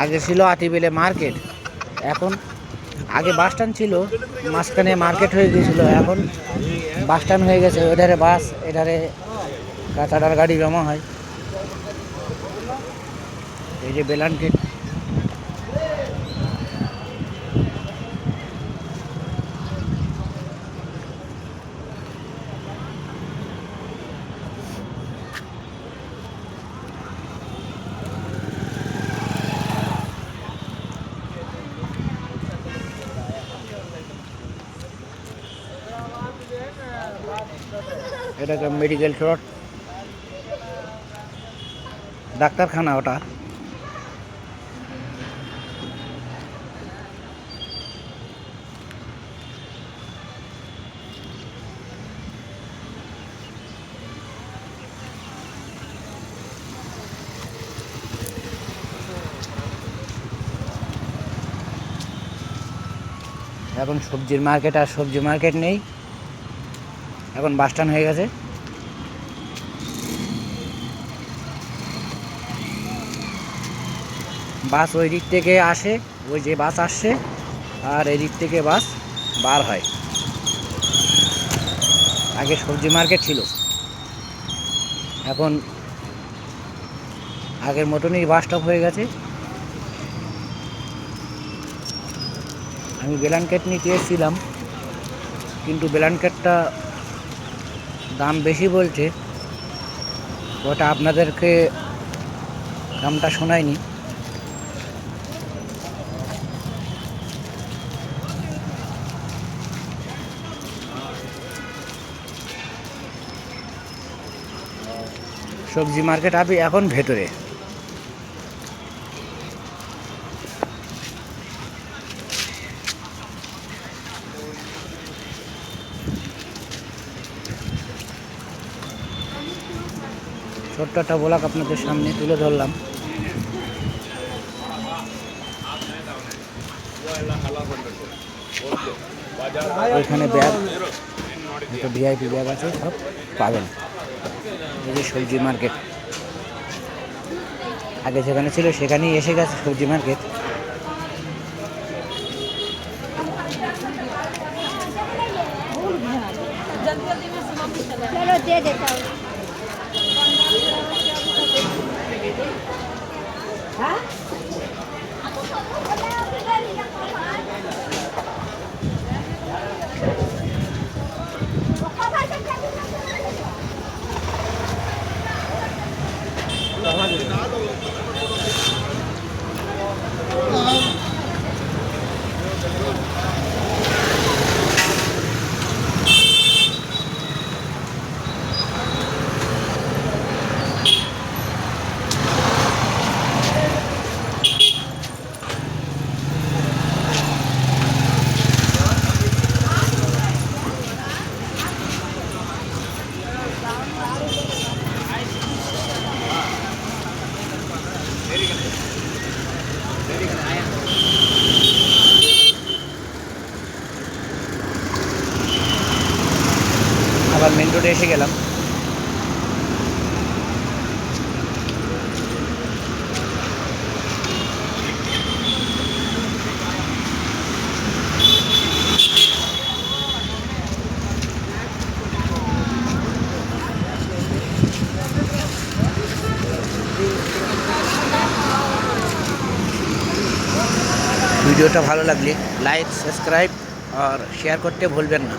আগে ছিল আতিবেলে মার্কেট, এখন আগে বাস স্ট্যান্ড ছিল, মাঝখানে মার্কেট হয়ে গিয়েছিল, এখন বাস স্ট্যান্ড হয়ে গেছে। ওধারে বাস, এধারে কাঁচাটার গাড়ি জমা হয়। এই যে বেলান গেট, এটাকে মেডিকেল স্টোর, ডাক্তারখানা ওটা। এখন সবজির মার্কেট, আর সবজি মার্কেট নেই, এখন বাস স্ট্যান্ড হয়ে গেছে। বাস ওই দিক থেকে আসে, ওই যে বাস আসছে, আর এই দিক থেকে বাস বার হয়। আগে সবজি মার্কেট ছিল, এখন আগের মতনই বাস স্টপ হয়ে গেছে। আমি ব্ল্যাঙ্কেট নিতে এসেছিলাম, কিন্তু ব্ল্যাঙ্কেটটা দাম বেশি বলছে, ওটা আপনাদেরকে দামটা শোনায়নি। সবজি মার্কেট আমি এখন ভেতরে। ছোট্ট একটা ব্লগ আপনাদের সামনে তুলে ধরলাম। এখানে ব্যাগ, একটা ভিআইপি ব্যাগ আছে, সব পাবেন। এই যে সবজি মার্কেট, আগে যেখানে ছিল সেখানেই এসে গেছে সবজি মার্কেট। আবার মেন রোডে এসে গেলাম। ভিডিওটা ভালো লাগলে লাইক, সাবস্ক্রাইব আর শেয়ার করতে ভুলবেন না।